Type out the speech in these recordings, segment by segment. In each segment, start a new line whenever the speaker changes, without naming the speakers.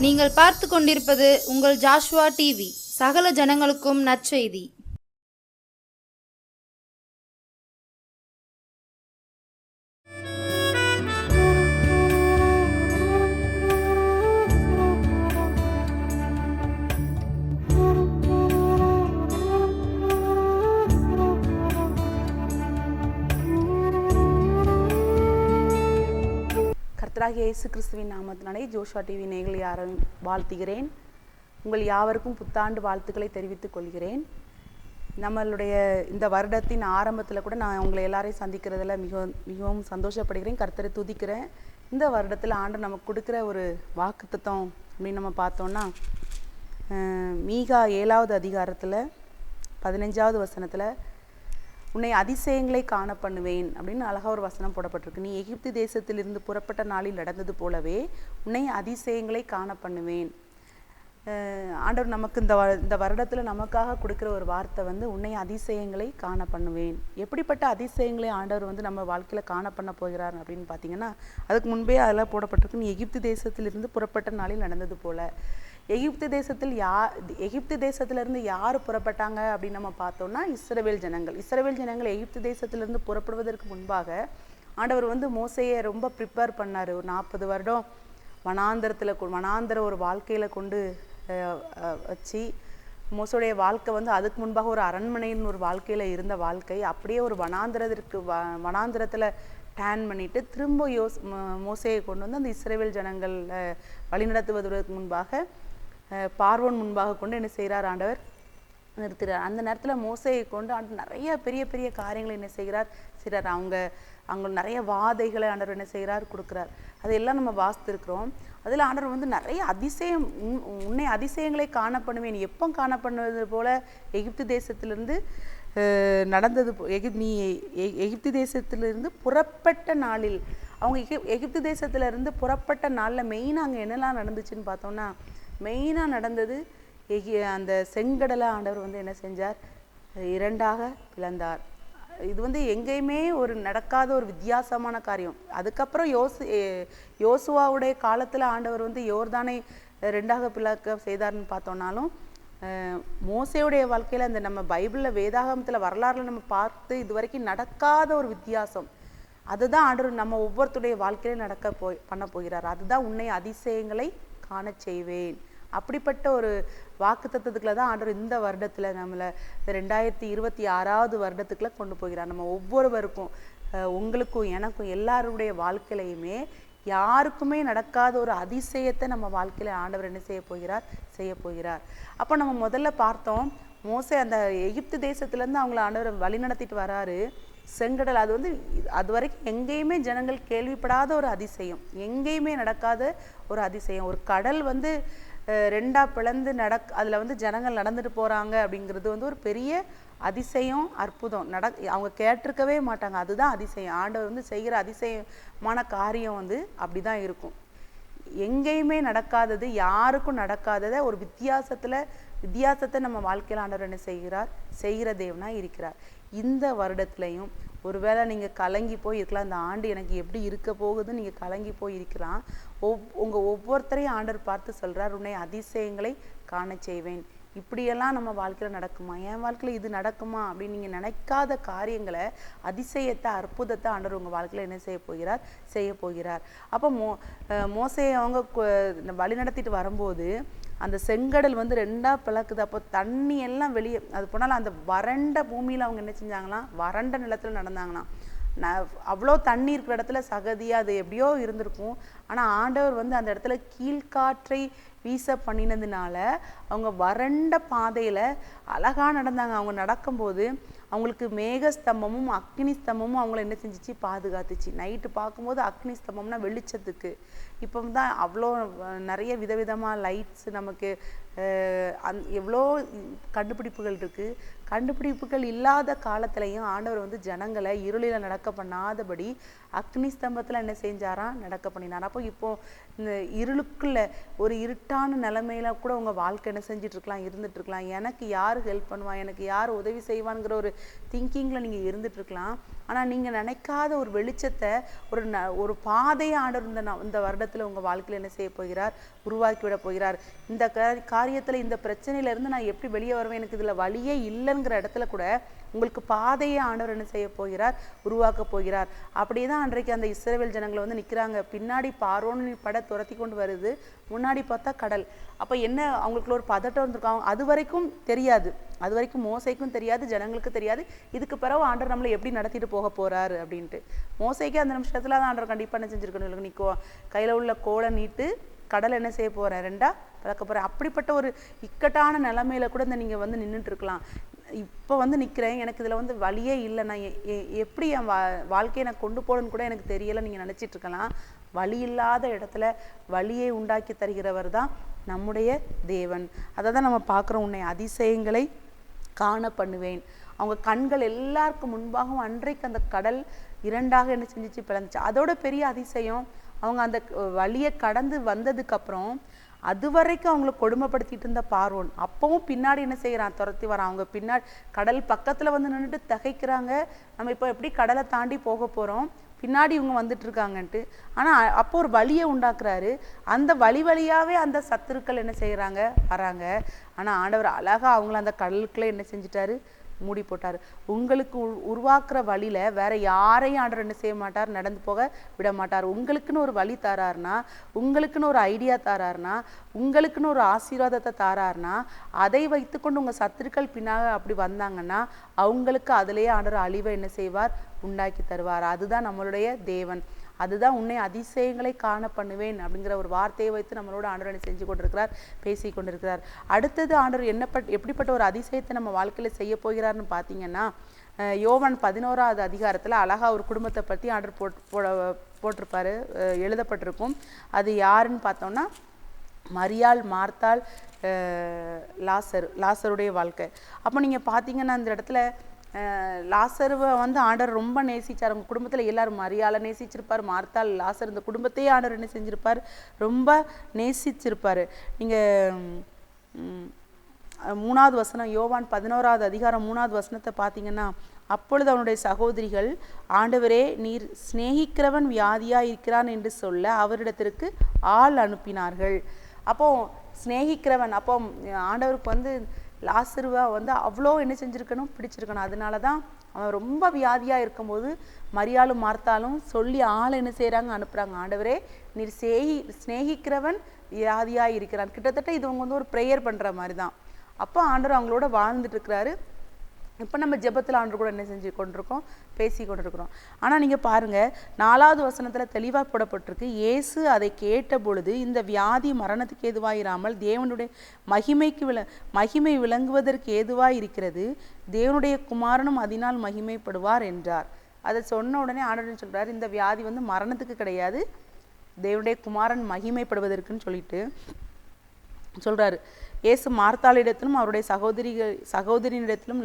நீங்கள் பார்த்து கொண்டிருப்பது உங்கள் ஜாஷ்வா டிவி. சகல ஜனங்களுக்கும் நற்செய்தி.
கர்த்தராகிய இயேசு கிறிஸ்துவின் நாமத்தினாலே ஜோஷுவா டிவி நேயர்கள் யாரும் வாழ்த்துகிறேன். உங்கள் யாவருக்கும் புத்தாண்டு வாழ்த்துக்களை தெரிவித்துக் கொள்கிறேன். நம்மளுடைய இந்த வருடத்தின் ஆரம்பத்தில் கூட நான் உங்களை எல்லாரையும் சந்திக்கிறதுல மிகவும் சந்தோஷப்படுகிறேன். கர்த்தரை துதிக்கிறேன். இந்த வருடத்தில் ஆண்டு நமக்கு கொடுக்குற ஒரு வாக்குத்தத்தம் அப்படின்னு நம்ம பார்த்தோன்னா, மீகா 7வது அதிகாரத்தில் 15வது வசனத்தில் உன்னை அதிசயங்களை காண பண்ணுவேன் அப்படின்னு அழகாக ஒரு வசனம் போடப்பட்டிருக்கு. நீ எகிப்து தேசத்திலிருந்து புறப்பட்ட நாளில் நடந்தது போலவே உன்னை அதிசயங்களை காண பண்ணுவேன். ஆண்டவர் நமக்கு இந்த வருடத்தில் நமக்காக கொடுக்குற ஒரு வார்த்தை உன்னை அதிசயங்களை காண பண்ணுவேன். எப்படிப்பட்ட அதிசயங்களை ஆண்டவர் நம்ம வாழ்க்கையில் காண பண்ண போகிறார் அப்படின்னு பார்த்தீங்கன்னா, அதுக்கு முன்பே அதெல்லாம் போடப்பட்டிருக்கு. நீ எகிப்து தேசத்திலிருந்து புறப்பட்ட நாளில் நடந்தது போல. எகிப்து தேசத்திலிருந்து யார் புறப்பட்டாங்க அப்படின்னு நம்ம பார்த்தோம்னா, இஸ்ரவேல் ஜனங்கள் எகிப்து தேசத்திலிருந்து புறப்படுவதற்கு முன்பாக ஆண்டவர் மோசையை ரொம்ப ப்ரிப்பேர் பண்ணார். ஒரு 40 வருடம் வனாந்தர ஒரு வாழ்க்கையில் கொண்டு வச்சு, மோசையுடைய வாழ்க்கை அதுக்கு முன்பாக ஒரு அரண்மனையின் ஒரு வாழ்க்கையில் இருந்த வாழ்க்கை அப்படியே ஒரு வனாந்திரத்தில் டேன் பண்ணிட்டு திரும்ப மோசையை கொண்டு அந்த இஸ்ரவேல் ஜனங்கள் வழிநடத்துவதற்கு முன்பாக பார்வோன் முன்பாக கொண்டு என்ன செய்கிறார், ஆண்டவர் நிறுத்துகிறார். அந்த நேரத்தில் மோசையை கொண்டு ஆண்டவர் நிறைய பெரிய பெரிய காரியங்களை என்ன செய்கிறார். அவங்க நிறைய வாதைகளை ஆண்டவர் என்ன செய்கிறார், கொடுக்குறார். அதையெல்லாம் நம்ம வாசித்திருக்கிறோம். அதில் ஆண்டவர் நிறைய அதிசயம், உன்னை அதிசயங்களை காணப்படுவேன். எப்போ காணப்படுவது போல எகிப்து தேசத்திலிருந்து நடந்தது. நீ எகிப்து தேசத்திலிருந்து புறப்பட்ட நாளில், அவங்க எகிப்து தேசத்திலிருந்து புறப்பட்ட நாளில் மெயினாக அங்கே என்னெல்லாம் நடந்துச்சுன்னு பார்த்தோம்னா, மெயினாக நடந்தது அந்த செங்கடலை ஆண்டவர் என்ன செஞ்சார், 2ஆக பிளந்தார். இது எங்கேயுமே ஒரு நடக்காத ஒரு வித்தியாசமான காரியம். அதுக்கப்புறம் யோசுவாவுடைய காலத்தில் ஆண்டவர் யோர்தானை 2ஆக பிளக்க செய்தார்னு பார்த்தோம்னாலும், மோசையுடைய வாழ்க்கையில் அந்த நம்ம பைபிளில் வேதாகமத்தில் வரலாறுல நம்ம பார்த்து இது வரைக்கும் நடக்காத ஒரு வித்தியாசம், அதுதான் ஆண்டவர் நம்ம ஒவ்வொருத்தருடைய வாழ்க்கையில பண்ண போகிறார். அதுதான் உன்னை அதிசயங்களை காண செய்வேன். அப்படிப்பட்ட ஒரு வாக்குத்தத்தத்துக்குள்ள தான் ஆண்டவர் இந்த வருடத்தில் நம்மளை 2026வது வருடத்துக்குள்ள கொண்டு போகிறார். நம்ம ஒவ்வொருவருக்கும், உங்களுக்கும் எனக்கும் எல்லாருடைய வாழ்க்கையிலையுமே யாருக்குமே நடக்காத ஒரு அதிசயத்தை நம்ம வாழ்க்கையில ஆண்டவர் என்ன செய்ய போகிறார். அப்போ நம்ம முதல்ல பார்த்தோம், மோசே அந்த எகிப்து தேசத்துலேருந்து அவங்கள ஆண்டவர் வழி நடத்திட்டு வராரு. செங்கடல் அது வரைக்கும் எங்கேயுமே ஜனங்கள் கேள்விப்படாத ஒரு அதிசயம், எங்கேயுமே நடக்காத ஒரு அதிசயம். ஒரு கடல் 2ஆ பிளந்து அதில் ஜனங்கள் நடந்துட்டு போகிறாங்க அப்படிங்கிறது ஒரு பெரிய அதிசயம், அற்புதம். அவங்க கேட்டிருக்கவே மாட்டாங்க. அதுதான் அதிசயம். ஆண்டவர் செய்கிற அதிசயமான காரியம் அப்படி தான் இருக்கும். எங்கேயுமே நடக்காதது, யாருக்கும் நடக்காததை ஒரு வித்தியாசத்தை நம்ம வாழ்க்கையில் ஆண்டவர் என்ன செய்கிற தேவனாக இருக்கிறார். இந்த வருடத்துலையும் ஒருவேளை நீங்கள் கலங்கி போய் இருக்கலாம், இந்த ஆண்டு எனக்கு எப்படி இருக்க போகுதுன்னு நீங்கள் கலங்கி போய் இருக்கலாம். உங்கள் ஒவ்வொருத்தரையும் ஆண்டவர் பார்த்து சொல்கிறார், உன்னை அதிசயங்களை காண செய்வேன். இப்படியெல்லாம் நம்ம வாழ்க்கையில் நடக்குமா, என் வாழ்க்கையில் இது நடக்குமா அப்படின்னு நீங்கள் நினைக்காத காரியங்களை, அதிசயத்தை, அற்புதத்தை ஆண்டவர் உங்கள் வாழ்க்கையில் என்ன செய்ய போகிறார். அப்போ மோசையை அவங்க வழி நடத்திட்டு வரும்போது அந்த செங்கடல் 2ஆ பிளக்குது. அப்போ தண்ணி எல்லாம் வெளியே, அது போனாலும் அந்த வறண்ட பூமியில் அவங்க என்ன செஞ்சாங்களாம், வறண்ட நிலத்தில் நடந்தாங்களாம். அவ்வளோ தண்ணி இருக்கிற இடத்துல சகதியாக அது எப்படியோ இருந்திருக்கும். ஆனால் ஆண்டவர் அந்த இடத்துல கீழ்காற்றை வீச பண்ணினதுனால அவங்க வறண்ட பாதையில் அழகாக நடந்தாங்க. அவங்க நடக்கும்போது அவங்களுக்கு மேகஸ்தம்பமும் அக்னி ஸ்தம்பமும் அவங்கள என்ன செஞ்சிச்சு, பாதுகாத்துச்சு. நைட்டு பார்க்கும்போது அக்னி ஸ்தம்பம்னா வெளிச்சத்துக்கு. இப்போ தான் அவ்வளோ நிறைய விதவிதமாக லைட்ஸ் நமக்கு எவ்வளோ கண்டுபிடிப்புகள் இருக்குது. கண்டுபிடிப்புகள் இல்லாத காலத்துலையும் ஆண்டவர் ஜனங்களை இருளில் நடக்க பண்ணாதபடி அக்னி ஸ்தம்பத்தில் என்ன செஞ்சாராம், நடக்க பண்ணினார். அப்போ இப்போது இந்த இருளுக்குள்ள ஒரு இருட்டான நிலைமையில கூட உங்கள் வாழ்க்கை என்ன செஞ்சிட்ருக்கலாம், இருந்துகிட்ருக்கலாம். எனக்கு யார் ஹெல்ப் பண்ணுவா, எனக்கு யார் உதவி செய்வான்ங்கிற ஒரு திங்கிங்கில் நீங்கள் இருந்துகிட்ருக்கலாம். ஆனால் நீங்கள் நினைக்காத ஒரு வெளிச்சத்தை, ஒரு பாதையை ஆண்டவர் இந்த வருடத்தில் உங்கள் வாழ்க்கையில் என்ன செய்ய போகிறார், உருவாக்கி விட போகிறார். இந்த காரியத்தில், இந்த பிரச்சனையிலேருந்து நான் எப்படி வெளியே வருவேன், எனக்கு இதில் வழியே இல்லைங்கிற இடத்துல கூட உங்களுக்கு பாதையை ஆண்டவர் என்ன செய்ய போகிறார், உருவாக்க போகிறார். அப்படியே தான் அன்றைக்கு அந்த இஸ்ரவேல் ஜனங்களை வந்து நிற்கிறாங்க. பின்னாடி பார்வோனின் படை துரத்தி கொண்டு வருது, முன்னாடி பார்த்தா கடல். அப்போ என்ன அவங்களுக்குள்ள ஒரு பதட்டம் இருந்திருக்காங்க. அது வரைக்கும் தெரியாது, அது வரைக்கும் மோசைக்கும் தெரியாது, ஜனங்களுக்கு தெரியாது இதுக்கு பிறகு ஆண்டவர் நம்மளை எப்படி நடத்திட்டு போக போறாரு அப்படின்ட்டு. மோசைக்கு அந்த நிமிஷத்துல தான் ஆண்டவர் கண்டிப்பாக என்ன செஞ்சிருக்கணும், நீ கையில் உள்ள கோலை நீட்டு கடல் என்ன செய்ய போறேன், ரெண்டா பிளக்க போறேன். அப்படிப்பட்ட ஒரு இக்கட்டான நிலைமையில கூட நீங்கள் வந்து நின்றுட்டு இருக்கலாம். இப்போ வந்து நிற்கிறேன், எனக்கு இதில் வந்து வழியே இல்லை, நான் எப்படி என் வாழ்க்கையை நான் கொண்டு போகணுன்னு கூட எனக்கு தெரியலை நீங்கள் நினச்சிட்டு இருக்கலாம். வழி இல்லாத இடத்துல வழியை உண்டாக்கி தருகிறவர் தான் நம்முடைய தேவன். அதை தான் நம்ம பார்க்குறோம். உன்னை அதிசயங்களை காண பண்ணுவேன். அவங்க கண்கள் எல்லாருக்கும் முன்பாகவும் அன்றைக்கு அந்த கடல் இரண்டாக என்ன செஞ்சிச்சு, பிளந்துச்சு. அதோட பெரிய அதிசயம், அவங்க அந்த வழியை கடந்து வந்ததுக்கப்புறம் அது வரைக்கும் அவங்கள கொடுமைப்படுத்திட்டு இருந்த பார்வோன் அப்பவும் பின்னாடி என்ன செய்யறான், துரத்தி வரான். அவங்க பின்னாடி கடல் பக்கத்துல வந்து நின்றுட்டு தகைக்கிறாங்க, நம்ம இப்போ எப்படி கடலை தாண்டி போக போறோம், பின்னாடி இவங்க வந்துட்டு இருக்காங்கன்ட்டு. ஆனா அப்போ ஒரு வழியை உண்டாக்குறாரு. அந்த வழியாவே அந்த சத்துருக்கள் என்ன செய்யறாங்க, வராங்க. ஆனா ஆண்டவர் அழகா அவங்கள அந்த கடலுக்குள்ள என்ன செஞ்சிட்டாரு, மூடி போட்டார். உங்களுக்கு உருவாக்குற வழியில வேற யாரையும் ஆண்டவர் என்ன செய்ய மாட்டார், நடந்து போக விட மாட்டார். உங்களுக்குன்னு ஒரு வழி தாராருனா, உங்களுக்குன்னு ஒரு ஐடியா தாராருனா, உங்களுக்குன்னு ஒரு ஆசீர்வாதத்தை தாராருனா, அதை வைத்துக்கொண்டு உங்க சத்துருக்கள் பின்னாக அப்படி வந்தாங்கன்னா அவங்களுக்கு அதிலேயே ஆண்டவர் அழிவை என்ன செய்வார், உண்டாக்கி தருவார். அதுதான் நம்மளுடைய தேவன். அதுதான் உன்னை அதிசயங்களை காண பண்ணுவேன் அப்படிங்கிற ஒரு வார்த்தையை வைத்து நம்மளோட ஆண்டவர் செஞ்சு கொண்டிருக்கிறார், பேசி கொண்டிருக்கிறார். அடுத்தது ஆண்டவர் எப்படிப்பட்ட ஒரு அதிசயத்தை நம்ம வாழ்க்கையில் செய்ய போகிறார்னு பார்த்தீங்கன்னா, யோவான் 11வது அதிகாரத்தில் அழகா ஒரு குடும்பத்தை பற்றி ஆண்டவர் போட்டிருப்பாரு, எழுதப்பட்டிருக்கும். அது யாருன்னு பார்த்தோம்னா மரியாள், மார்த்தாள், லாசருடைய வாழ்க்கை. அப்போ நீங்கள் பார்த்தீங்கன்னா அந்த இடத்துல லாசருவை வந்து ஆண்டவர் ரொம்ப நேசிச்சார். அவங்க குடும்பத்தில் எல்லாரும் மரியாளை நேசிச்சிருப்பார், மார்த்தாள், லாசர், இந்த குடும்பத்தையே ஆண்டவர் என்ன செஞ்சிருப்பார், ரொம்ப நேசிச்சிருப்பார். நீங்கள் 3வது வசனம், யோவான் 11வது அதிகாரம் 3வது வசனத்தை பார்த்தீங்கன்னா, அப்பொழுது அவனுடைய சகோதரிகள், ஆண்டவரே நீர் சிநேகிக்கிறவன் வியாதியாக இருக்கிறான் என்று சொல்ல அவரிடத்திற்கு ஆள் அனுப்பினார்கள். அப்போ சிநேகிக்கிறவன், அப்போ ஆண்டவருக்கு வந்து லாசருவா வந்து அவ்வளோ என்ன செஞ்சுருக்கணும், பிடிச்சிருக்கணும். அதனால தான் அவன் ரொம்ப வியாதியாக இருக்கும்போது மரியாளும் மார்த்தாலும் சொல்லி ஆள் என்ன செய்கிறாங்க, அனுப்புகிறாங்க. ஆண்டவரே நீர் சிநேகிக்கிறவன் வியாதியாக இருக்கிறான். கிட்டத்தட்ட இது அவங்க வந்து ஒரு ப்ரேயர் பண்ணுற மாதிரி தான். அப்போ ஆண்டவர் அவங்களோட வாழ்ந்துட்டு இருக்கிறாரு. இப்போ நம்ம ஜெபத்தில் ஆண்டவர் கூட என்ன செஞ்சு கொண்டிருக்கோம், பேசி கொண்டிருக்கிறோம். ஆனால் நீங்கள் பாருங்கள், 4வது வசனத்தில் தெளிவாக போடப்பட்டிருக்கு, இயேசு அதை கேட்ட பொழுது இந்த வியாதி மரணத்துக்கு ஏதுவாயிராமல் தேவனுடைய மகிமை விளங்குவதற்கு ஏதுவாக இருக்கிறது, தேவனுடைய குமாரனும் அதனால் மகிமைப்படுவார் என்றார். அதை சொன்ன உடனே ஆண்டவர் சொல்கிறார், இந்த வியாதி வந்து மரணத்துக்கு கிடையாது, தேவனுடைய குமாரன் மகிமைப்படுவதற்குன்னு சொல்லிட்டு சொல்கிறாரு. இயேசு மார்த்தாளிடத்திலும் அவருடைய சகோதரியிடத்திலும்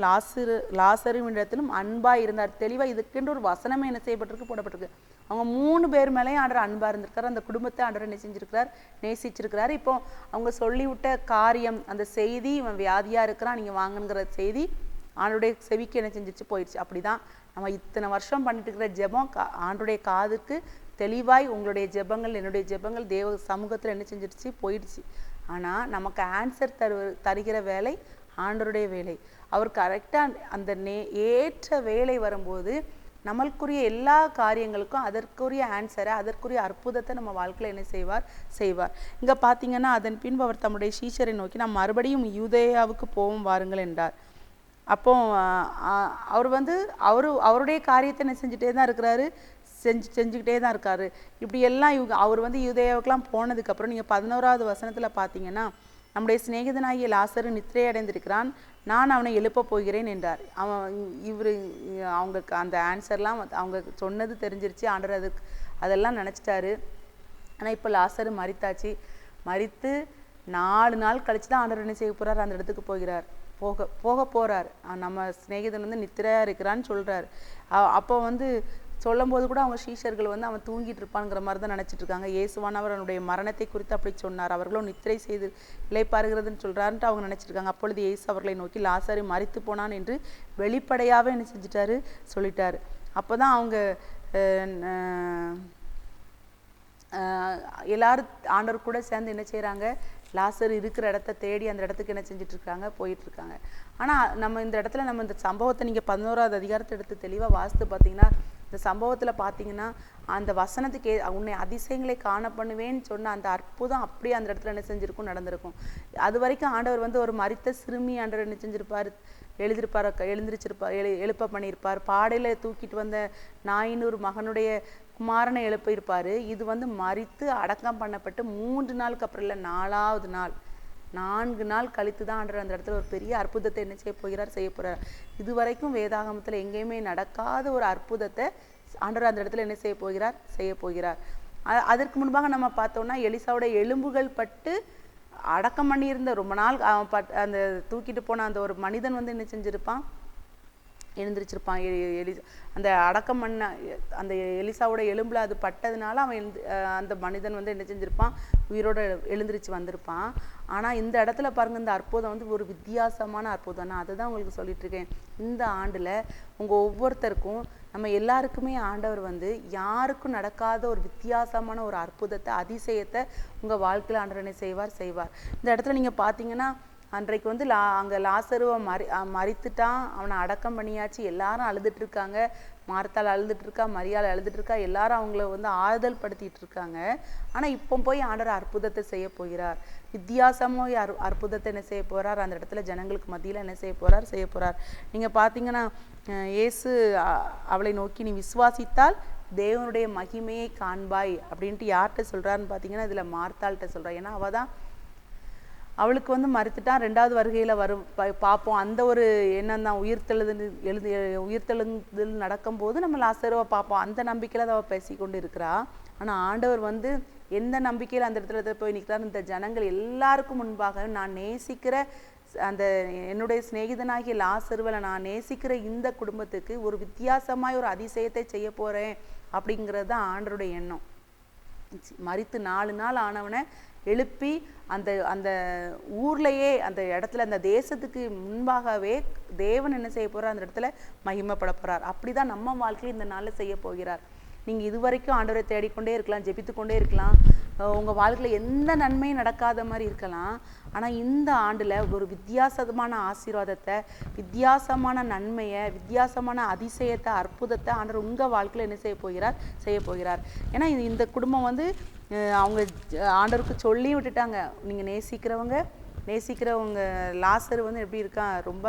லாசருவினிடத்திலும் அன்பாக இருந்தார். தெளிவாக இதுக்கென்று ஒரு வசனமே என்ன செய்யப்பட்டிருக்கு, போடப்பட்டிருக்கு. அவங்க 3 பேர் மேலேயும் ஆண்டவர் அன்பாக இருந்திருக்காரு. அந்த குடும்பத்தை ஆண்டவர் என்ன செஞ்சிருக்கிறார், நேசிச்சிருக்கிறார். இப்போ அவங்க சொல்லிவிட்ட காரியம், அந்த செய்தி, இவன் வியாதியாக இருக்கிறான் நீங்கள் வாங்குங்கிற செய்தி ஆண்டருடைய செவிக்கு என்ன செஞ்சிச்சு, போயிடுச்சு. அப்படிதான் நம்ம இத்தனை வருஷம் பண்ணிட்டு இருக்கிற ஜெபம் ஆண்டருடைய காதுக்கு தெளிவாய் உங்களுடைய ஜெபங்கள், என்னுடைய ஜெபங்கள் தேவ சமூகத்தில் என்ன செஞ்சிருச்சு, போயிடுச்சு. ஆனால் நமக்கு ஆன்சர் தருகிற வேலை ஆண்டவருடைய வேலை. அவர் கரெக்டாக அந்த ஏற்ற வேலை வரும்போது நம்மளுக்குரிய எல்லா காரியங்களுக்கும் அதற்குரிய ஆன்சரை, அதற்குரிய அற்புதத்தை நம்ம வாழ்க்கையில் என்ன செய்வார். இங்கே பார்த்தீங்கன்னா, அதன் பின்பு அவர் தம்முடைய சீஷரை நோக்கி நாம் மறுபடியும் யூதேயாவுக்கு போவோம் வாருங்கள் என்றார். அப்போ அவர் வந்து அவருடைய காரியத்தை என்ன செஞ்சுட்டே தான் இருக்கிறாரு, செஞ்சுக்கிட்டே தான் இருக்காரு. இப்படி எல்லாம் அவர் வந்து யூதேயாவுக்கெல்லாம் போனதுக்கப்புறம் நீங்கள் 11வது வசனத்தில் பார்த்தீங்கன்னா, நம்முடைய சிநேகிதனாகிய லாசரு நித்திரை அடைந்திருக்கிறான், நான் அவனை எழுப்ப போகிறேன் என்றார். அவங்க அந்த ஆன்சர்லாம் அவங்க சொன்னது தெரிஞ்சிருச்சு, ஆண்டவர் அதெல்லாம் நினச்சிட்டாரு. ஆனால் இப்போ லாசரு மரித்தாச்சு. மரித்து 4 நாள் கழிச்சு தான் ஆண்டவர் என்ன செய்ய போகிறார், அந்த இடத்துக்கு போகிறார். நம்ம சிநேகிதன் வந்து நித்திரையாக இருக்கிறான்னு சொல்கிறார். அப்போ வந்து சொல்லும் போது கூட அவங்க சீஷர்கள் வந்து அவன் தூங்கிட்டு இருப்பான்ங்கிற மாதிரி தான் நினச்சிட்டு இருக்காங்க. இயேசுவானவர் அவனுடைய மரணத்தை குறித்து அப்படி சொன்னார், அவர்களும் நித்திரை செய்து இளைப்பாறுகிறதுன்னு சொல்கிறாருன்ட்டு அவங்க நினச்சிருக்காங்க. அப்பொழுது இயேசு அவர்களை நோக்கி லாசரு மரித்து போனான் என்று வெளிப்படையாகவே என்ன செஞ்சிட்டாரு, சொல்லிட்டாரு. அப்போ தான் அவங்க எல்லாரும் ஆண்டவர் கூட சேர்ந்து என்ன செய்கிறாங்க, லாசர் இருக்கிற இடத்த தேடி அந்த இடத்துக்கு என்ன செஞ்சிட்ருக்காங்க, போயிட்டுருக்காங்க. ஆனால் நம்ம இந்த இடத்துல நம்ம இந்த சம்பவத்தை நீங்கள் 11வது அதிகாரத்தை எடுத்து தெளிவாக வாசித்து பார்த்தீங்கன்னா, இந்த சம்பவத்தில் பார்த்தீங்கன்னா அந்த வசனத்துக்கு உன்னை அதிசயங்களை காண பண்ணுவேன்னு சொன்ன அந்த அற்புதம் அப்படியே அந்த இடத்துல என்ன செஞ்சுருக்கும், நடந்திருக்கும். அது வரைக்கும் ஆண்டவர் வந்து ஒரு மரித்த சிறுமி ஆண்டவர் என்ன செஞ்சிருப்பார், எழுப்ப பண்ணியிருப்பார். பாடையில் தூக்கிட்டு வந்த நாயினூர் மகனுடைய குமாரனை எழுப்பியிருப்பார். இது வந்து மரித்து அடக்கம் பண்ணப்பட்டு 3 நாளுக்கு அப்புறம் இல்லை, 4வது நாள் 4 நாள் கழித்து தான் ஆண்டவர் அந்த இடத்துல ஒரு பெரிய அற்புதத்தை என்ன செய்ய போகிறார். இது வரைக்கும் வேதாகமத்தில் எங்கேயுமே நடக்காத ஒரு அற்புதத்தை ஆண்டவர் அந்த இடத்துல என்ன செய்ய போகிறார். அதற்கு முன்பாக நம்ம பார்த்தோம்னா எலிசாவோட எலும்புகள் பட்டு அடக்கம் பண்ணியிருந்த ரொம்ப நாள் அந்த தூக்கிட்டு போன அந்த ஒரு மனிதன் வந்து என்ன செஞ்சிருப்பான், எழுந்திரிச்சிருப்பான். அந்த அடக்கம் பண்ண அந்த எலிசாவோட எலும்புல அது பட்டதுனால அவன் அந்த மனிதன் வந்து என்ன செஞ்சிருப்பான், உயிரோட எழுந்திரிச்சு வந்திருப்பான். ஆனால் இந்த இடத்துல பாருங்க, இந்த அற்புதம் வந்து ஒரு வித்தியாசமான அற்புதம். நான் அதை தான் உங்களுக்கு சொல்லிட்டு இருக்கேன். இந்த ஆண்டுல உங்க ஒவ்வொருத்தருக்கும் நம்ம எல்லாருக்குமே ஆண்டவர் வந்து யாருக்கும் நடக்காத ஒரு வித்தியாசமான ஒரு அற்புதத்தை, அதிசயத்தை உங்க வாழ்க்கையில் ஆண்டவர் என்ன செய்வார். இந்த இடத்துல நீங்க பார்த்தீங்கன்னா, அன்றைக்கு வந்து அங்கே லாசருவை மறித்துட்டான், அவனை அடக்கம் பண்ணியாச்சு. எல்லாரும் அழுதுட்டு இருக்காங்க. மார்த்தாள் அழுதுட்டு இருக்கா, மரியாள் அழுதுட்டு இருக்கா. எல்லாரும் அவங்கள வந்து ஆறுதல் படுத்திட்டு இருக்காங்க. ஆனால் இப்போ போய் ஆண்டவர் அற்புதத்தை செய்ய போகிறார். வித்தியாசமாக அற்புதத்தை என்ன செய்ய போகிறார், அந்த இடத்துல ஜனங்களுக்கு மத்தியில் என்ன செய்ய போகிறார். நீங்கள் பார்த்தீங்கன்னா, இயேசு அவளை நோக்கி நீ விசுவாசித்தால் தேவனுடைய மகிமையை காண்பாய் அப்படின்ட்டு யார்கிட்ட சொல்கிறாருன்னு பார்த்தீங்கன்னா, இதில் மார்த்தாள்கிட்ட சொல்கிறா. ஏன்னா அவள் தான் அவளுக்கு வந்து மறுத்துட்டான், 2வது வருகையில் வரும் பார்ப்போம் அந்த ஒரு எண்ணம் தான். உயிர்த்தெழுதல் நடக்கும்போது நம்ம லாசருவை பார்ப்போம் அந்த நம்பிக்கையில் அதை அவள் பேசிக்கொண்டு இருக்கிறா. ஆனால் ஆண்டவர் வந்து எந்த நம்பிக்கையில் அந்த இடத்துல போய் நிற்கிறார், இந்த ஜனங்கள் எல்லாருக்கும் முன்பாக நான் நேசிக்கிற அந்த என்னுடைய சிநேகிதனாகிய லாசருவில் நான் நேசிக்கிற இந்த குடும்பத்துக்கு ஒரு வித்தியாசமாய் ஒரு அதிசயத்தை செய்ய போகிறேன் அப்படிங்கிறது தான் ஆண்டவருடைய எண்ணம். மரித்து 4 நாள் ஆனவனை எழுப்பி அந்த அந்த ஊர்லேயே அந்த இடத்துல அந்த தேசத்துக்கு முன்பாகவே தேவன் என்ன செய்ய போகிறார், அந்த இடத்துல மகிமைப்பட போகிறார். அப்படி தான் நம்ம வாழ்க்கையில் இந்த நாளில் செய்ய போகிறார். நீங்கள் இதுவரைக்கும் ஆண்டவரை தேடிக்கொண்டே இருக்கலாம், ஜெபித்து கொண்டே இருக்கலாம், உங்கள் வாழ்க்கையில் எந்த நன்மையும் நடக்காத மாதிரி இருக்கலாம். ஆனால் இந்த ஆண்டில் ஒரு வித்தியாசமான ஆசீர்வாதத்தை, வித்தியாசமான நன்மையை, வித்தியாசமான அதிசயத்தை, அற்புதத்தை ஆண்டவர் உங்கள் வாழ்க்கையில் என்ன செய்ய போகிறார். ஏன்னா இந்த குடும்பம் வந்து அவங்க ஆண்டவருக்கு சொல்லி விட்டுட்டாங்க, நீங்கள் நேசிக்கிறவங்க லாசர் வந்து எப்படி இருக்கான், ரொம்ப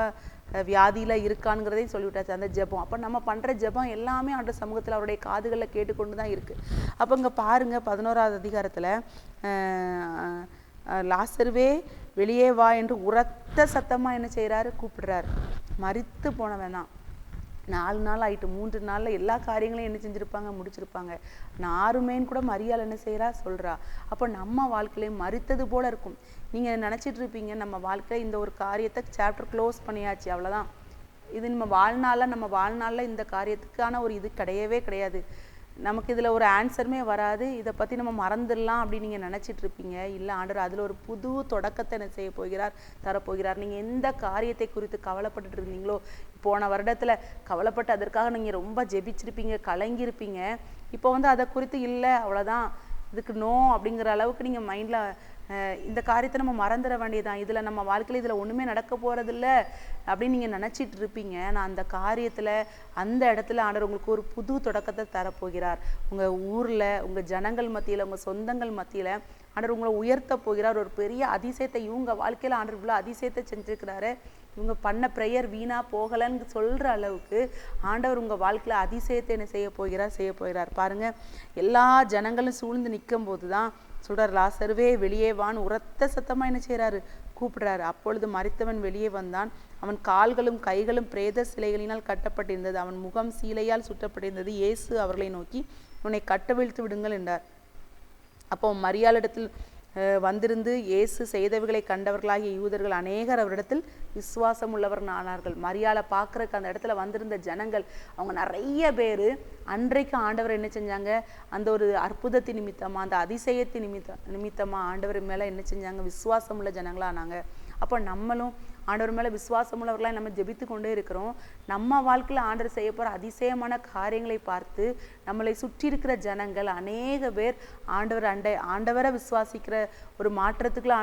வியாதியில் இருக்கான்ங்கிறதையும் சொல்லிவிட்டாச்சு. அந்த ஜெபம் அப்போ நம்ம பண்ணுற ஜெபம் எல்லாமே ஆண்டவர் சமூகத்தில் அவருடைய காதுகளில் கேட்டுக்கொண்டு தான் இருக்குது. அப்போ இங்கே பாருங்கள் 11வது அதிகாரத்தில் லாசருவே வெளியே வா என்று உரத்த சத்தமாக என்ன செய்கிறாரு, கூப்பிடுறாரு. மரித்து போனவன் தான். 4 நாள் ஆயிட்டு, 3 நாளில் எல்லா காரியங்களையும் என்ன செஞ்சுருப்பாங்க, முடிச்சிருப்பாங்க. நாருமேன்னு கூட மரியாள் என்ன செய்கிறா, சொல்கிறா. அப்போ நம்ம வாழ்க்கையிலையும் மரித்தது போல் இருக்கும். நீங்கள் நினச்சிட்டு இருப்பீங்க நம்ம வாழ்க்கையில் இந்த ஒரு காரியத்தை சாப்டர் க்ளோஸ் பண்ணியாச்சு, அவ்வளோதான், இது நம்ம வாழ்நாளில் இந்த காரியத்துக்கான ஒரு இது கிடையாது, நமக்கு இதில் ஒரு ஆன்சருமே வராது, இதை பற்றி நம்ம மறந்துடலாம் அப்படின்னு நீங்கள் நினச்சிட்டு இருப்பீங்க. இல்லை, ஆண்டவர் அதில் ஒரு புது தொடக்கத்தை என்ன செய்ய போகிறார், தரப்போகிறார். நீங்கள் எந்த காரியத்தை குறித்து கவலைப்பட்டுட்டு இருந்தீங்களோ, போன வருடத்தில் கவலைப்பட்டு அதற்காக நீங்கள் ரொம்ப ஜெபிச்சிருப்பீங்க, கலங்கியிருப்பீங்க. இப்போ வந்து அதை குறித்து இல்லை, அவ்வளோதான், இதுக்கு நோ அப்படிங்கிற அளவுக்கு நீங்கள் மைண்டில் இந்த காரியத்தை நம்ம மறந்துட வேண்டியதான், இதில் நம்ம வாழ்க்கையில் இதில் ஒன்றுமே நடக்க போகிறதில்ல அப்படின்னு நீங்கள் நினச்சிட்டு இருப்பீங்க. நான் அந்த காரியத்தில் அந்த இடத்துல ஆண்டவர் உங்களுக்கு ஒரு புது தொடக்கத்தை தரப்போகிறார். உங்கள் ஊரில், உங்கள் ஜனங்கள் மத்தியில், உங்கள் சொந்தங்கள் மத்தியில் ஆண்டவர் உங்களை உயர்த்த போகிறார். ஒரு பெரிய அதிசயத்தை இவங்க வாழ்க்கையில் ஆண்டவர் இவ்வளோ அதிசயத்தை செஞ்சுருக்கிறாரு, இவங்க பண்ண ப்ரேயர் வீணாக போகலைன்னு சொல்கிற அளவுக்கு ஆண்டவர் உங்கள் வாழ்க்கையில் அதிசயத்தை என்ன செய்ய போகிறார். பாருங்கள், எல்லா ஜனங்களும் சூழ்ந்து நிற்கும் போது தான் சொல்கிறார், லாசருவே வெளியே வான்னு உரத்த சத்தமாக என்ன செய்கிறாரு, கூப்பிடுறாரு. அப்பொழுது மரித்தவன் வெளியே வந்தான். அவன் கால்களும் கைகளும் பிரேத சிலைகளினால் கட்டப்பட்டிருந்தது, அவன் முகம் சீலையால் சுற்றப்பட்டிருந்தது. இயேசு அவர்களை நோக்கி உன்னை கட்டவிழ்த்து விடுங்கள் என்றார். அப்போ மரியாளிடத்தில் வந்திருந்து இயேசு செய்தவைகளை கண்டவர்களாகிய யூதர்கள் அநேகர் அவரிடத்தில் விசுவாசம் உள்ளவர்கள் ஆனார்கள். மரியாளை பார்க்குறக்கு அந்த இடத்துல வந்திருந்த ஜனங்கள் அவங்க நிறைய பேர் அன்றைக்கு ஆண்டவர் என்ன செஞ்சாங்க, அந்த ஒரு அற்புதத்தின் நிமித்தமாக, அந்த அதிசயத்தின் நிமித்தமாக ஆண்டவர் மேலே என்ன செஞ்சாங்க, விசுவாசம் உள்ள ஜனங்களாக ஆனாங்க. அப்போ நம்மளும் ஆண்டவர் மேலே விசுவாசம் உள்ளவர்களாக நம்ம ஜெபித்து கொண்டே இருக்கிறோம். நம்ம வாழ்க்கையில் ஆண்டவர் செய்ய போகிற அதிசயமான காரியங்களை பார்த்து நம்மளை சுற்றி இருக்கிற ஜனங்கள் அநேக பேர் ஆண்டவரை விசுவாசிக்கிற ஒரு மாற்றத்துக்குள்ள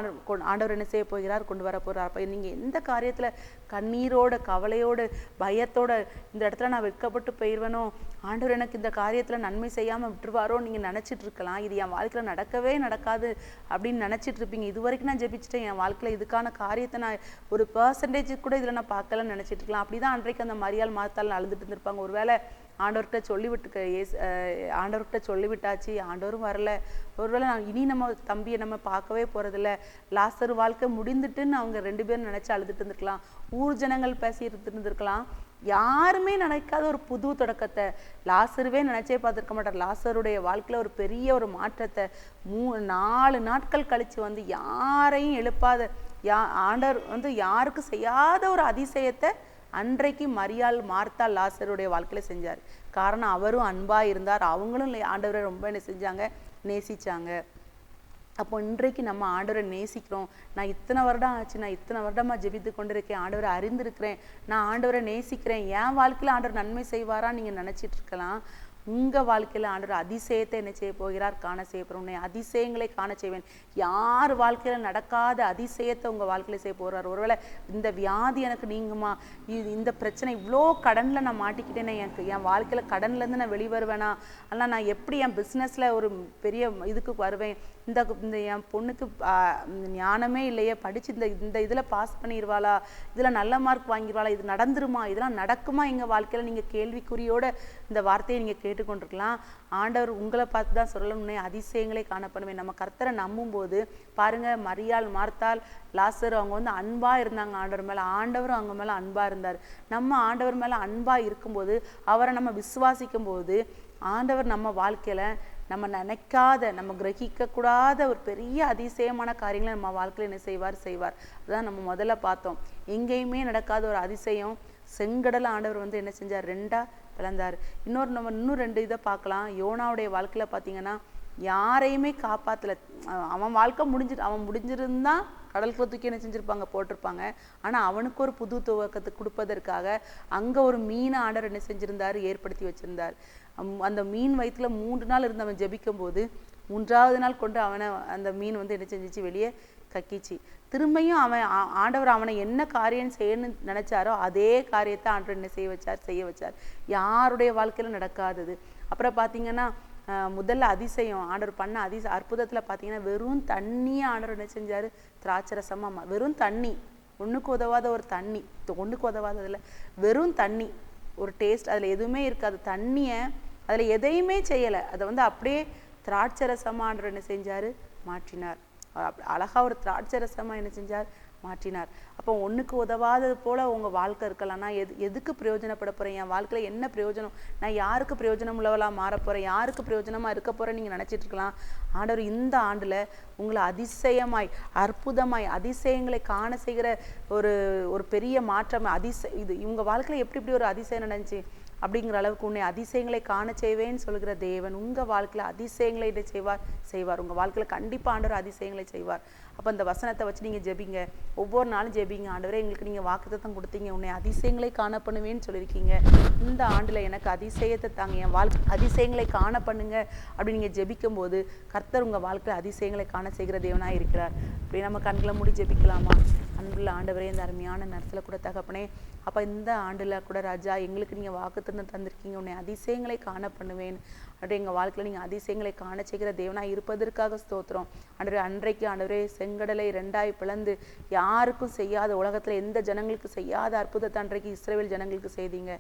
ஆண்டவர் என்ன செய்ய போகிறார், கொண்டு வர போகிறார். அப்போ நீங்கள் எந்த காரியத்தில் கண்ணீரோட கவலையோடு பயத்தோட இந்த இடத்துல நான் வெட்கப்பட்டு போயிடுவேனோ, ஆண்டவர் எனக்கு இந்த காரியத்தில் நன்மை செய்யாமல் விட்டுருவாரோ நீங்கள் நினச்சிட்டு இருக்கலாம். இது என் வாழ்க்கையில் நடக்கவே நடக்காது அப்படின்னு நினச்சிட்டு இருப்பீங்க. இது வரைக்கும் நான் ஜெபிச்சுட்டேன், என் வாழ்க்கையில் இதுக்கான காரியத்தை நான் ஒரு பெர்சன்டேஜ் கூட இதில் நான் பார்க்கலன்னு நினச்சிட்டு இருக்கலாம். அப்படி தான் அன்றைக்கு அந்த மரியாள் மார்த்தாள் அழுதுட்டு இருந்திருப்பாங்க. ஒருவேளை ஆண்டவர்கிட்ட சொல்லிவிட்டாச்சு, ஆண்டவரும் வரல, ஒருவேளை இனி நம்ம தம்பியை நம்ம பார்க்கவே போகிறதில்ல, லாசரு வாழ்க்கை முடிந்துட்டுன்னு அவங்க 2 பேரும் நினச்சி அழுதுட்டு இருந்திருக்கலாம். ஊர் ஜனங்கள் பேசிட்டு இருந்திருக்கலாம். யாருமே நினைக்காத ஒரு புது தொடக்கத்தை லாசருவே நினைச்சே பார்த்துருக்க மாட்டார். லாசருடைய வாழ்க்கையில் ஒரு பெரிய ஒரு மாற்றத்தை 4 நாட்கள் கழித்து வந்து யாரையும் எழுப்பாத ஆண்டவர் வந்து யாருக்கும் செய்யாத ஒரு அதிசயத்தை அன்றைக்கு மரியாள் மார்த்தாள் லாசருடைய வாழ்க்கையில செஞ்சார். காரணம் அவரும் அன்பா இருந்தார், அவங்களும் ஆண்டவரை ரொம்ப என்ன செஞ்சாங்க, நேசிச்சாங்க. அப்போ இன்றைக்கு நம்ம ஆண்டவரை நேசிக்கிறோம். நான் இத்தனை வருடம் ஆச்சு, நான் இத்தனை வருடமாக ஜெபித்து கொண்டிருக்கேன், ஆண்டவரை அறிந்திருக்கிறேன், நான் ஆண்டவரை நேசிக்கிறேன், என் வாழ்க்கையில் ஆண்டவர் நன்மை செய்வாரான்னு நீங்கள் நினச்சிட்டு இருக்கலாம். உங்கள் வாழ்க்கையில் ஆண்டவர் அதிசயத்தை என்ன செய்ய போகிறார், காண செய்ய போகிறோம். உன்னை அதிசயங்களை காண செய்வேன். யார் வாழ்க்கையில் நடக்காத அதிசயத்தை உங்கள் வாழ்க்கையில் செய்ய போகிறார். ஒருவேளை இந்த வியாதி எனக்கு நீங்குமா, இந்த பிரச்சனை இவ்வளோ கடனில் நான் மாட்டிக்கிட்டேனே, என் வாழ்க்கையில் கடன்லேருந்து நான் வெளிவருவேனா, ஆனால் நான் எப்படி என் பிஸ்னஸில் ஒரு பெரிய இதுக்கு வருவேன், இந்த என் பொண்ணுக்கு ஞானமே இல்லையே, படித்து இந்த இதில் பாஸ் பண்ணிடுவாளா, இதில் நல்ல மார்க் வாங்கிடுவாளா, இது நடந்துருமா, இதெல்லாம் நடக்குமா எங்கள் வாழ்க்கையில், நீங்கள் கேள்விக்குறியோட இந்த வார்த்தையை நீங்கள் கேட்டுக்கொண்டிருக்கலாம். ஆண்டவர் உங்களை பார்த்து தான் சொல்லணும்னே அதிசயங்களை காணப்படுவேன். நம்ம கர்த்தரை நம்பும் போது பாருங்க, மரியாள் மார்த்தாள் லாசரு அவங்க வந்து அன்பா இருந்தாங்க ஆண்டவர் மேலே, ஆண்டவரும் அவங்க மேலே அன்பா இருந்தார். நம்ம ஆண்டவர் மேலே அன்பா இருக்கும்போது, அவரை நம்ம விசுவாசிக்கும் போது, ஆண்டவர் நம்ம வாழ்க்கையில நம்ம நினைக்காத, நம்ம கிரகிக்க கூடாத ஒரு பெரிய அதிசயமான காரியங்களை நம்ம வாழ்க்கையில் என்ன செய்வார். அதான் நம்ம முதல்ல பார்த்தோம். எங்கேயுமே நடக்காத ஒரு அதிசயம், செங்கடலை ஆண்டவர் வந்து என்ன செஞ்சார், 2ஆ பிளந்தார். நம்ம இன்னும் 2 இதை பார்க்கலாம். யோனாவுடைய வாழ்க்கையில் பார்த்தீங்கன்னா யாரையுமே காப்பாற்றலை. அவன் வாழ்க்கை அவன் முடிஞ்சிருந்தா கடலுக்குள்ள தூக்கி என்ன செஞ்சுருப்பாங்க, போட்டிருப்பாங்க. ஆனால் அவனுக்கு ஒரு புது துவக்கத்தை கொடுப்பதற்காக அங்கே ஒரு மீனை ஆண்டவர் என்ன செஞ்சிருந்தார், ஏற்படுத்தி வச்சிருந்தார். அந்த மீன் வயிற்றுல 3 நாள் இருந்து அவன் ஜெபிக்கும் போது 3ஆவது நாள் கொண்டு அந்த மீன் வந்து என்ன செஞ்சிச்சு, வெளியே கக்கிச்சு. திரும்பியும் ஆண்டவர் அவனை என்ன காரியம் செய்யணும்னு நினைச்சாரோ அதே காரியத்தை ஆண்டவர் என்ன செய்ய வச்சார். யாருடைய வாழ்க்கையில நடக்காதது. அப்புறம் பார்த்தீங்கன்னா முதல்ல அதிசயம் ஆண்டவர் பண்ண அற்புதத்துல பார்த்தீங்கன்னா வெறும் தண்ணியை ஆண்டவர் என்ன செஞ்சாரு, திராட்சரசமா, வெறும் தண்ணி, ஒண்ணுக்கு உதவாத ஒரு தண்ணி, ஒண்ணுக்கு உதவாததில்ல, வெறும் தண்ணி, ஒரு டேஸ்ட் அதில் எதுவுமே இருக்காது. தண்ணியை அதில் எதையுமே செய்யலை, அதை வந்து அப்படியே திராட்சரசமா ஆண்டவர் என்ன செஞ்சாரு, மாற்றினார். அழகா ஒரு திராட்சரசமா என்ன செஞ்சார், மாற்றினார். அப்போ ஒன்றுக்கு உதவாதது போல உங்கள் வாழ்க்கை இருக்கலாம். நான் எதுக்கு பிரயோஜனப்பட போகிறேன், என் வாழ்க்கையில் என்ன பிரயோஜனம், நான் யாருக்கு பிரயோஜனம் உள்ளவளாக மாற போகிறேன், யாருக்கு பிரயோஜனமாக இருக்க போகிறேன் நீங்கள் நினச்சிட்டு இருக்கலாம். ஆண்டவர் இந்த ஆண்டில் உங்களை அதிசயமாய் அற்புதமாய் அதிசயங்களை காண செய்கிற ஒரு பெரிய மாற்றம் இவங்க வாழ்க்கையில் எப்படி ஒரு அதிசயம் நடந்துச்சு அப்படிங்கிற அளவுக்கு உன்னை அதிசயங்களை காண செய்வேன்னு சொல்கிற தேவன் உங்கள் வாழ்க்கையில் அதிசயங்களை செய்வார். உங்கள் வாழ்க்கையில் கண்டிப்பாக ஆண்டவர் அதிசயங்களை செய்வார். அப்போ இந்த வசனத்தை வச்சு நீங்கள் ஜெபிங்க, ஒவ்வொரு நாளும் ஜெபிங்க. ஆண்டவரே எங்களுக்கு நீங்கள் வாக்குத்தத்தம் கொடுத்தீங்க, உன்னை அதிசயங்களை காண பண்ணுவேன்னு சொல்லியிருக்கீங்க. இந்த ஆண்டில் எனக்கு அதிசயத்தை தாங்க, என் வாழ்க்கை அதிசயங்களை காண பண்ணுங்க அப்படின்னு நீங்கள் ஜெபிக்கும் போது கர்த்தர் உங்கள் வாழ்க்கையில் அதிசயங்களை காண செய்கிற தேவனாக இருக்கிறார். அப்படி நம்ம கண்களை மூடி ஜெபிக்கலாமா? அன்புள்ள ஆண்டவரே, இந்த அருமையான நேரத்தில் கூட தகப்பனே, அப்போ இந்த ஆண்டில் கூட ராஜா எங்களுக்கு நீங்கள் வாக்குத்தத்தம் தந்திருக்கீங்க, உன்னை அதிசயங்களை காண பண்ணுவேன் அப்படி எங்கள் வாழ்க்கையில் நீங்கள் அதிசயங்களை காண செய்கிற தேவனாக இருப்பதற்காக ஸ்தோத்திரம். அன்றைக்கு ஆண்டவரே செங்கடலை 2ஆய் பிளந்து யாருக்கும் செய்யாத, உலகத்தில் எந்த ஜனங்களுக்கு செய்யாத அற்புதத்தை அன்றைக்கு இஸ்ரவேல் ஜனங்களுக்கு செய்தீங்க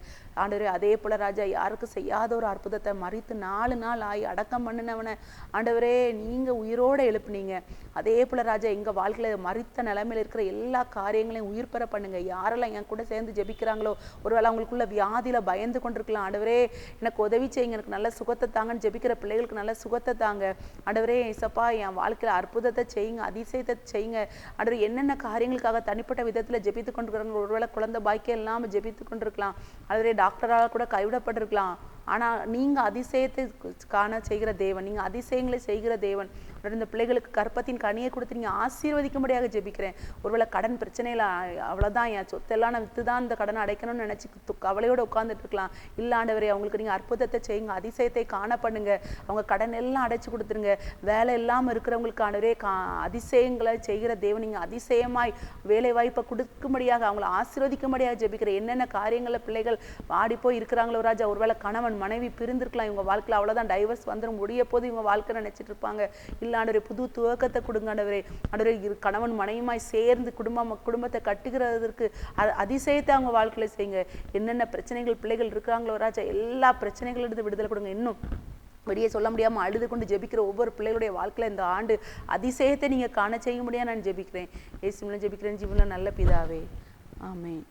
ஆண்டவரே. அதே போல ராஜா யாருக்கும் செய்யாத ஒரு அற்புதத்தை மறித்து 4 நாள் ஆகி அடக்கம் பண்ணினவனை ஆண்டவரே நீங்கள் உயிரோடு எழுப்புனீங்க. அதே போல ராஜா எங்கள் வாழ்க்கையில் மறித்த நிலைமையில் இருக்கிற எல்லா காரியங்களையும் உயிர் பெற பண்ணுங்க. யாரெல்லாம் என் கூட சேர்ந்து ஜெபிக்கிறாங்களோ, ஒருவேளை அவங்களுக்குள்ள வியாதியில் பயந்து கொண்டிருக்கலாம், ஆண்டவரே எனக்கு உதவி செய்யுங்க, எனக்கு நல்ல சுகத்தை தாங்கன்னு ஜெபிக்கிற பிள்ளைகளுக்கு நல்ல சுகத்தை தாங்க ஆண்டவரே. இசப்பா என் வாழ்க்கையில் அற்புதத்தை செய்யுங்க, அதிசயத்தை செய்யுங்க ஆண்டவரே. என்னென்ன காரியங்களுக்காக தனிப்பட்ட விதத்தில் ஜெபித்து கொண்டிருக்கிறாங்க, ஒருவேளை குழந்தை பாக்கியம் இல்லாமல் ஜெபித்து கொண்டிருக்கலாம் ஆண்டவரே, டாக்டரால் கூட கைவிடப்பட்டிருக்கலாம். ஆனால் நீங்கள் அதிசயத்தை காண செய்கிற தேவன், நீங்கள் அதிசயங்களை செய்கிற தேவன். இந்த பிள்ளைகளுக்கு கற்பத்தின் கனியை கொடுத்து நீங்க ஆசீர்வதிக்கும்படியாக ஜெபிக்கிறேன். ஒருவேளை கடன் பிரச்சனையில அவ்வளவுதான், என் சொத்தெல்லாம் நான் வித்துதான் இந்த கடனை அடைக்கணும்னு நினைச்சு கவலையோட உட்கார்ந்துட்டு இருக்கலாம். இல்ல ஆண்டவரே, அவங்களுக்கு நீங்க அற்புதத்தை செய்யுங்க, அதிசயத்தை காண பண்ணுங்க, அவங்க கடன் எல்லாம் அடைச்சு கொடுத்துருங்க. வேலை இல்லாம இருக்கிறவங்களுக்கு ஆண்டவரே அதிசயங்களை செய்கிற தேவன், நீங்க அதிசயமாய் வேலை வாய்ப்பை கொடுக்கும்படியாக அவங்களை ஆசீர்வதிக்கும்படியாக ஜெபிக்கிறேன். என்னென்ன காரியங்களை பிள்ளைகள் வாடி போய் இருக்கிறாங்களோ ராஜா, ஒருவேளை கணவன் மனைவி பிரிந்திருக்கலாம், இவங்க வாழ்க்கையில் அவ்வளவுதான், டைவர்ஸ் வந்துடும், முடிய போது இவங்க வாழ்க்கை நினைச்சிட்டு இருப்பாங்க. இல்ல ஆண்டவரே, புது துவக்கத்தை கொடுங்க ஆண்டவரே. ஆண்டவரே, கணவன் மனைவியுமாய் சேர்ந்து குடும்பத்தை கட்டுகிறதற்கு அதிசயத்தை அவங்க வாழ்க்கையில செய்யுங்க. என்னென்ன பிரச்சனைகள் பிள்ளைகள் இருக்கிறாங்களோ ராஜா, எல்லா பிரச்சனைகளிலிருந்து விடுதலை கொடுங்க. இன்னும் வெளியே சொல்ல முடியாம அழுது கொண்டு ஜெபிக்கிற ஒவ்வொரு பிள்ளைகளுடைய வாழ்க்கையில இந்த ஆண்டு அதிசயத்தை நீங்க காண செய்ய முடியாது நான் ஜெபிக்கிறேன். இயேசுவின் ஜெபிக்கிறேன், ஜீவனில் நல்ல பிதாவே, ஆமென்.